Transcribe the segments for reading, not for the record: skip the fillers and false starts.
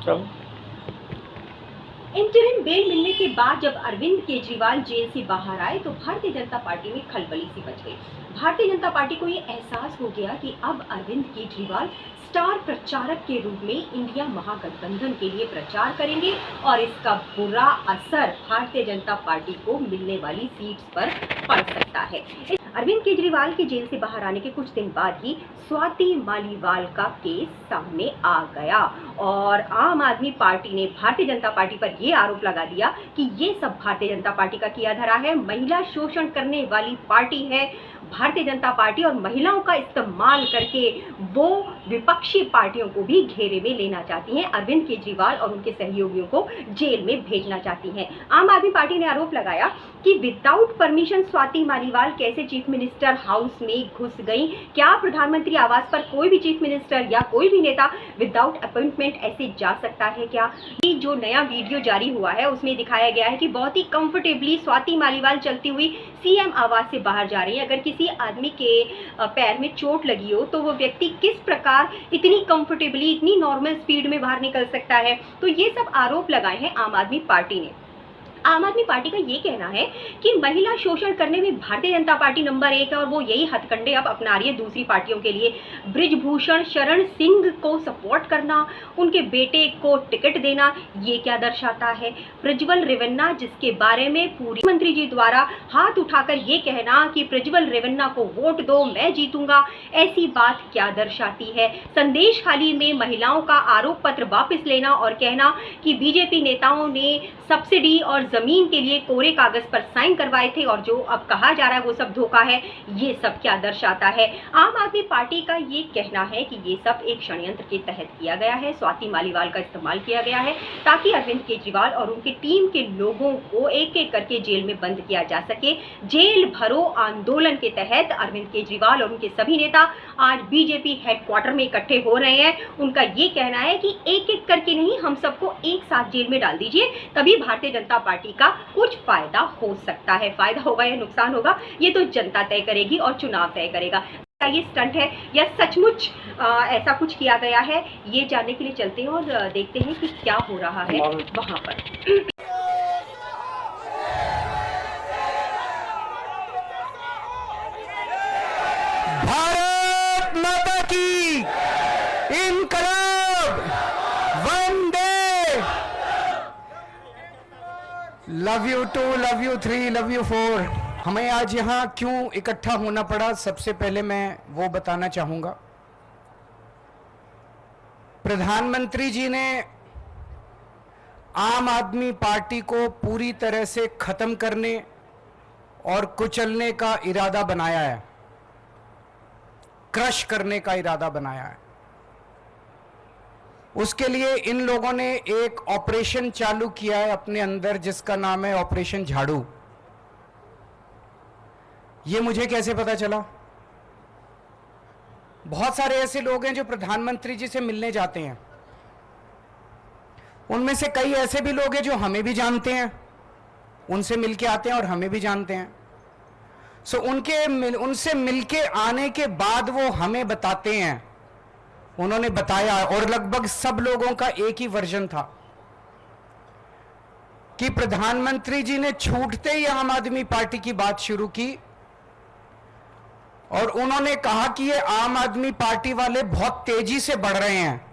सब। Interim bell मिलने के बाद जब अरविंद केजरीवाल जेल से बाहर आए तो भारतीय जनता पार्टी में खलबली सी मच गई। भारतीय जनता पार्टी को ये एहसास हो गया कि अब अरविंद केजरीवाल स्टार प्रचारक के रूप में इंडिया महागठबंधन के लिए प्रचार करेंगे और इसका बुरा असर भारतीय जनता पार्टी को मिलने वाली सीट्स पर पड़ सकता है। अरविंद केजरीवाल के जेल से बाहर आने के कुछ दिन बाद ही स्वाति मालीवाल का केस सामने आ गया और आम आदमी पार्टी ने भारतीय जनता पार्टी पर यह आरोप लगा दिया कि ये सब भारतीय जनता पार्टी का किया धरा है, महिला शोषण करने वाली पार्टी है भारतीय जनता पार्टी और महिलाओं का इस्तेमाल करके वो विपक्षी पार्टियों को भी घेरे में लेना चाहती हैं। अरविंद केजरीवाल और उनके सहयोगियों को जेल में भेजना चाहती हैं। आम आदमी पार्टी ने आरोप लगाया कि विदाउट परमिशन स्वाति मालीवाल कैसे चीफ मिनिस्टर हाउस में घुस गई। क्या प्रधानमंत्री आवास पर कोई भी चीफ मिनिस्टर या कोई भी नेता विदाउट अपॉइंटमेंट ऐसे जा सकता है क्या? जो नया वीडियो जारी हुआ है उसमें दिखाया गया है कि बहुत ही कंफर्टेबली स्वाति मालीवाल चलती हुई सीएम आवास से बाहर जा रही है। अगर किसी आदमी के पैर में चोट लगी हो तो वो व्यक्ति किस प्रकार इतनी कंफर्टेबली इतनी नॉर्मल स्पीड में बाहर निकल सकता है? तो ये सब आरोप लगाए हैं आम आदमी पार्टी ने। आम आदमी पार्टी का ये कहना है कि महिला शोषण करने में भारतीय जनता पार्टी नंबर 1 है और वो यही हथकंडे अब अपना रही है दूसरी पार्टियों के लिए। बृजभूषण शरण सिंह को सपोर्ट करना, उनके बेटे को टिकट देना, ये क्या दर्शाता है? प्रज्वल रेवन्ना जिसके बारे में पूरी मंत्री जी द्वारा हाथ उठाकर ये कहना कि प्रज्वल रेवन्ना को वोट दो मैं जीतूंगा, ऐसी बात क्या दर्शाती है? संदेश खाली में महिलाओं का आरोप पत्र वापस लेना और कहना कि बीजेपी नेताओं ने सब्सिडी और जमीन के लिए कोरे कागज पर साइन करवाए थे और जो अब कहा जा रहा है वो सब धोखा है, ये सब क्या दर्शाता है? आम आदमी पार्टी का ये कहना है कि ये सब एक षड्यंत्र के तहत किया गया है, स्वाति मालीवाल का इस्तेमाल किया गया है ताकि अरविंद केजरीवाल और उनकी टीम के लोगों को एक एक करके जेल में बंद किया जा सके। जेल भरो आंदोलन के तहत अरविंद केजरीवाल और उनके सभी नेता आज बीजेपी हेडक्वार्टर में इकट्ठे हो रहे हैं। उनका ये कहना है कि एक एक करके नहीं, हम सबको एक साथ जेल में डाल दीजिए, तभी भारतीय जनता पार्टी का कुछ फायदा हो सकता है। फायदा होगा या नुकसान होगा ये तो जनता तय करेगी और चुनाव तय करेगा। ये स्टंट है या सचमुच ऐसा कुछ किया गया है, ये जानने के लिए चलते हैं और देखते हैं कि क्या हो रहा है वहां पर। भारत माता की इनकलाब, वंदे। Love you 2, love you 3, love you 4। हमें आज यहाँ क्यों इकट्ठा होना पड़ा, सबसे पहले मैं वो बताना चाहूंगा। प्रधानमंत्री जी ने आम आदमी पार्टी को पूरी तरह से खत्म करने और कुचलने का इरादा बनाया है, क्रश करने का इरादा बनाया है। उसके लिए इन लोगों ने एक ऑपरेशन चालू किया है अपने अंदर जिसका नाम है ऑपरेशन झाड़ू। ये मुझे कैसे पता चला? बहुत सारे ऐसे लोग हैं जो प्रधानमंत्री जी से मिलने जाते हैं, उनमें से कई ऐसे भी लोग हैं जो हमें भी जानते हैं, उनसे मिलके आते हैं और हमें भी जानते हैं। सो उनसे मिलके आने के बाद वो हमें बताते हैं, उन्होंने बताया और लगभग सब लोगों का एक ही वर्जन था कि प्रधानमंत्री जी ने छूटते ही आम आदमी पार्टी की बात शुरू की और उन्होंने कहा कि ये आम आदमी पार्टी वाले बहुत तेजी से बढ़ रहे हैं।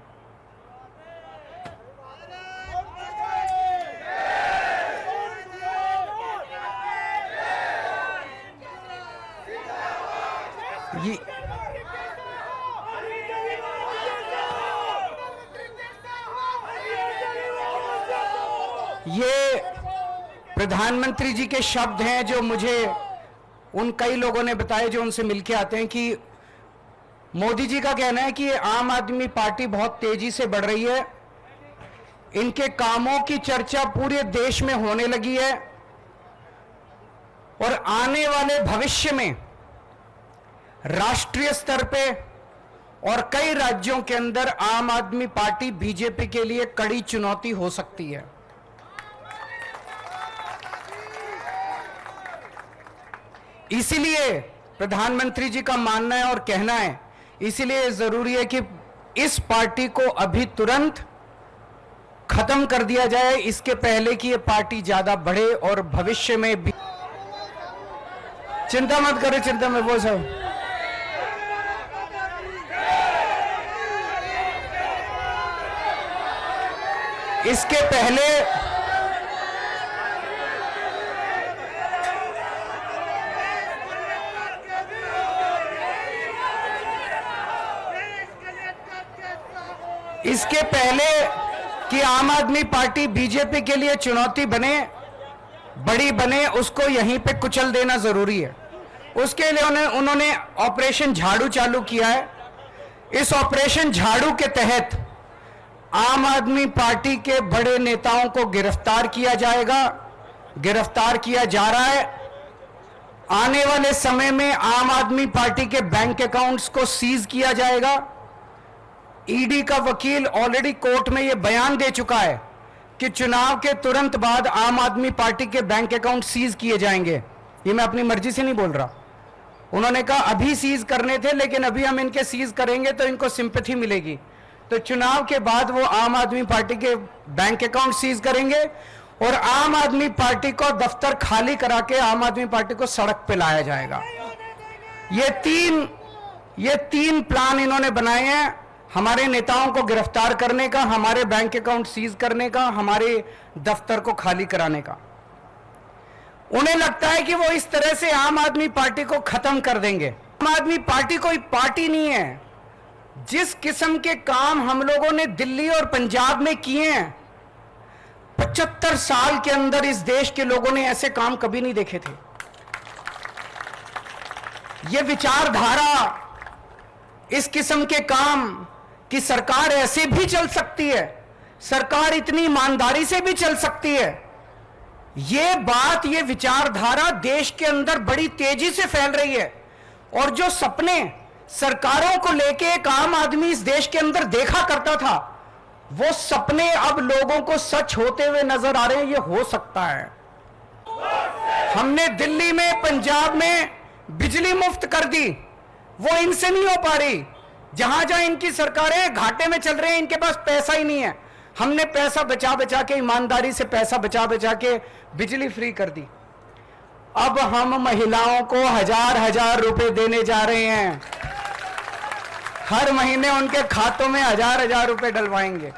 ये प्रधानमंत्री जी के शब्द हैं जो मुझे उन कई लोगों ने बताए जो उनसे मिलके आते हैं कि मोदी जी का कहना है कि आम आदमी पार्टी बहुत तेजी से बढ़ रही है, इनके कामों की चर्चा पूरे देश में होने लगी है और आने वाले भविष्य में राष्ट्रीय स्तर पे और कई राज्यों के अंदर आम आदमी पार्टी बीजेपी के लिए कड़ी चुनौती हो सकती है। इसीलिए प्रधानमंत्री जी का मानना है और कहना है, इसीलिए जरूरी है कि इस पार्टी को अभी तुरंत खत्म कर दिया जाए, इसके पहले कि ये पार्टी ज्यादा बढ़े और भविष्य में भी। चिंता मत करें, चिंता में वो सब इसके पहले कि आम आदमी पार्टी बीजेपी के लिए चुनौती बने, बड़ी बने, उसको यहीं पे कुचल देना जरूरी है। उसके लिए उन्होंने ऑपरेशन झाड़ू चालू किया है। इस ऑपरेशन झाड़ू के तहत आम आदमी पार्टी के बड़े नेताओं को गिरफ्तार किया जाएगा, गिरफ्तार किया जा रहा है। आने वाले समय में आम आदमी पार्टी के बैंक अकाउंट्स को सीज किया जाएगा। ईडी का वकील ऑलरेडी कोर्ट में यह बयान दे चुका है कि चुनाव के तुरंत बाद आम आदमी पार्टी के बैंक अकाउंट सीज किए जाएंगे। ये मैं अपनी मर्जी से नहीं बोल रहा। उन्होंने कहा अभी सीज करने थे, लेकिन अभी हम इनके सीज करेंगे तो इनको सिंपैथी मिलेगी, तो चुनाव के बाद वो आम आदमी पार्टी के बैंक अकाउंट सीज करेंगे और आम आदमी पार्टी को दफ्तर खाली करा के आम आदमी पार्टी को सड़क पे लाया जाएगा। ये तीन प्लान इन्होंने बनाए हैं, हमारे नेताओं को गिरफ्तार करने का, हमारे बैंक अकाउंट सीज करने का, हमारे दफ्तर को खाली कराने का। उन्हें लगता है कि वो इस तरह से आम आदमी पार्टी को खत्म कर देंगे। आम आदमी पार्टी कोई पार्टी नहीं है। जिस किस्म के काम हम लोगों ने दिल्ली और पंजाब में किए हैं, 75 साल के अंदर इस देश के लोगों ने ऐसे काम कभी नहीं देखे थे। ये विचारधारा, इस किस्म के काम कि सरकार ऐसे भी चल सकती है, सरकार इतनी ईमानदारी से भी चल सकती है, ये बात, ये विचारधारा देश के अंदर बड़ी तेजी से फैल रही है। और जो सपने सरकारों को लेके एक आम आदमी इस देश के अंदर देखा करता था, वो सपने अब लोगों को सच होते हुए नजर आ रहे हैं। ये हो सकता है। हमने दिल्ली में, पंजाब में बिजली मुफ्त कर दी, वो इनसे नहीं हो पा रही। जहां जहां इनकी सरकारें घाटे में चल रहे हैं, इनके पास पैसा ही नहीं है। हमने पैसा बचा बचा के, ईमानदारी से पैसा बचा बचा के बिजली फ्री कर दी। अब हम महिलाओं को 1000 रुपए देने जा रहे हैं। हर महीने उनके खातों में 1000 रुपए डलवाएंगे।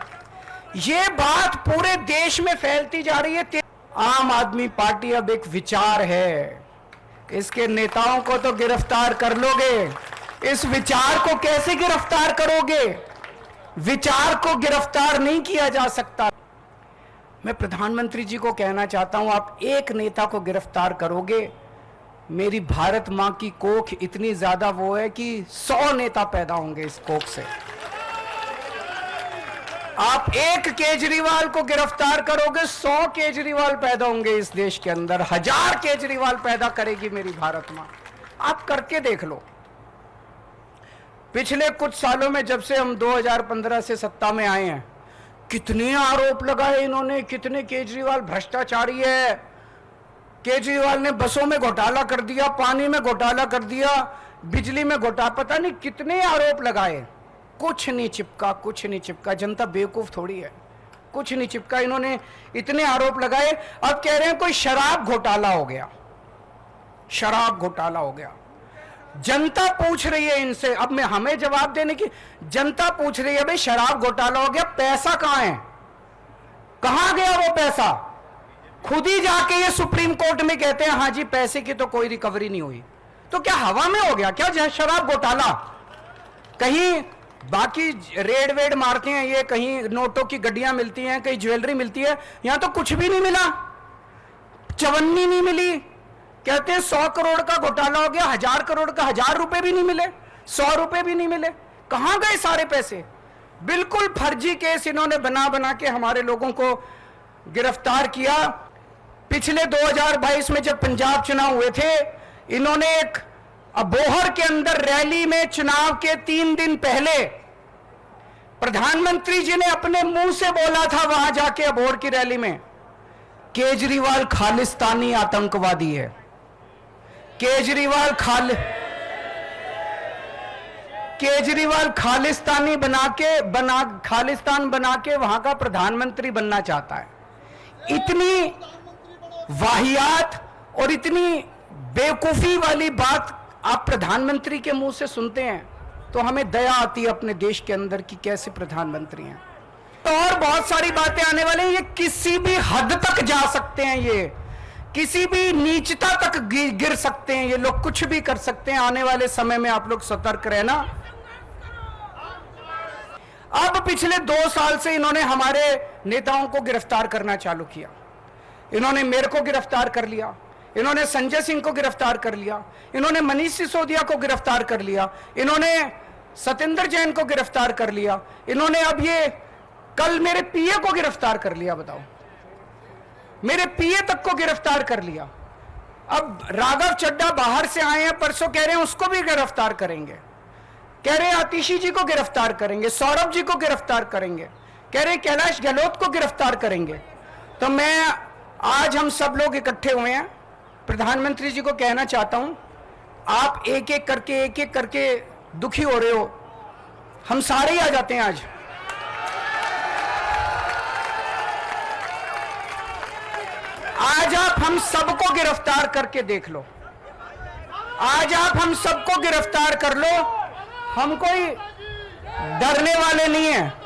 ये बात पूरे देश में फैलती जा रही है। आम आदमी पार्टी अब एक विचार है, इसके नेताओं को तो गिरफ्तार कर लोगे, इस विचार को कैसे गिरफ्तार करोगे? विचार को गिरफ्तार नहीं किया जा सकता। मैं प्रधानमंत्री जी को कहना चाहता हूं, आप एक नेता को गिरफ्तार करोगे, मेरी भारत मां की कोख इतनी ज्यादा वो है कि 100 नेता पैदा होंगे इस कोख से। आप एक केजरीवाल को गिरफ्तार करोगे, 100 केजरीवाल पैदा होंगे इस देश के अंदर। 1000 केजरीवाल पैदा करेगी मेरी भारत मां। आप करके देख लो। पिछले कुछ सालों में, जब से हम 2015 से सत्ता में आए हैं, कितने आरोप लगाए इन्होंने, कितने केजरीवाल भ्रष्टाचारी है। केजरीवाल ने बसों में घोटाला कर दिया, पानी में घोटाला कर दिया, बिजली में घोटाला, पता नहीं कितने आरोप लगाए। कुछ नहीं चिपका, कुछ नहीं चिपका। जनता बेवकूफ थोड़ी है, कुछ नहीं चिपका। इन्होंने इतने आरोप लगाए, अब कह रहे हैं कोई शराब घोटाला हो गया, शराब घोटाला हो गया। जनता पूछ रही है इनसे, अब मैं हमें जवाब देने की, जनता पूछ रही है भाई शराब घोटाला हो गया, पैसा कहां है, कहां गया वो पैसा? खुद ही जाके ये सुप्रीम कोर्ट में कहते हैं हाँ जी पैसे की तो कोई रिकवरी नहीं हुई। तो क्या हवा में हो गया क्या शराब घोटाला? कहीं बाकी रेड वेड मारते हैं ये, कहीं नोटों की गड्डियां मिलती हैं, कहीं ज्वेलरी मिलती है, यहां तो कुछ भी नहीं मिला, चवन्नी नहीं मिली। कहते हैं 100 करोड़ का घोटाला हो गया, 1000 करोड़ का 1000 रुपए भी नहीं मिले, 100 रुपए भी नहीं मिले। कहां गए सारे पैसे? बिल्कुल फर्जी केस इन्होंने बना बना के हमारे लोगों को गिरफ्तार किया। पिछले 2022 में जब पंजाब चुनाव हुए थे, इन्होंने एक अबोहर के अंदर रैली में, चुनाव के 3 दिन पहले प्रधानमंत्री जी ने अपने मुंह से बोला था वहां जाके अबोहर की रैली में, केजरीवाल खालिस्तानी आतंकवादी है। केजरीवाल केजरीवाल खालिस्तान बना के वहां का प्रधानमंत्री बनना चाहता है। इतनी वाहियात और इतनी बेवकूफी वाली बात आप प्रधानमंत्री के मुंह से सुनते हैं तो हमें दया आती है अपने देश के अंदर कि कैसे प्रधानमंत्री हैं। तो और बहुत सारी बातें आने वाली हैं। ये किसी भी हद तक जा सकते हैं, ये किसी भी नीचता तक गिर सकते हैं, ये लोग कुछ भी कर सकते हैं। आने वाले समय में आप लोग सतर्क रहना। अब पिछले 2 साल से इन्होंने हमारे नेताओं को गिरफ्तार करना चालू किया। इन्होंने मेरे को गिरफ्तार कर लिया, इन्होंने संजय सिंह को गिरफ्तार कर लिया, इन्होंने मनीष सिसोदिया को गिरफ्तार कर लिया, इन्होंने सत्येंद्र जैन को गिरफ्तार कर लिया, इन्होंने अब ये कल मेरे पीए को गिरफ्तार कर लिया। बताओ, मेरे पीए तक को गिरफ्तार कर लिया। अब राघव चड्ढा बाहर से आए हैं, परसों कह रहे हैं उसको भी गिरफ्तार करेंगे, कह रहे हैं आतिशी जी को गिरफ्तार करेंगे, सौरभ जी को गिरफ्तार करेंगे, कह रहे हैं कैलाश गहलोत को गिरफ्तार करेंगे। तो मैं आज हम सब लोग इकट्ठे हुए हैं, प्रधानमंत्री जी को कहना चाहता हूं, आप एक एक करके दुखी हो रहे हो, हम सारे ही आ जाते हैं। आज आप हम सबको गिरफ्तार करके देख लो, आज आप हम सबको गिरफ्तार कर लो, हम कोई डरने वाले नहीं हैं।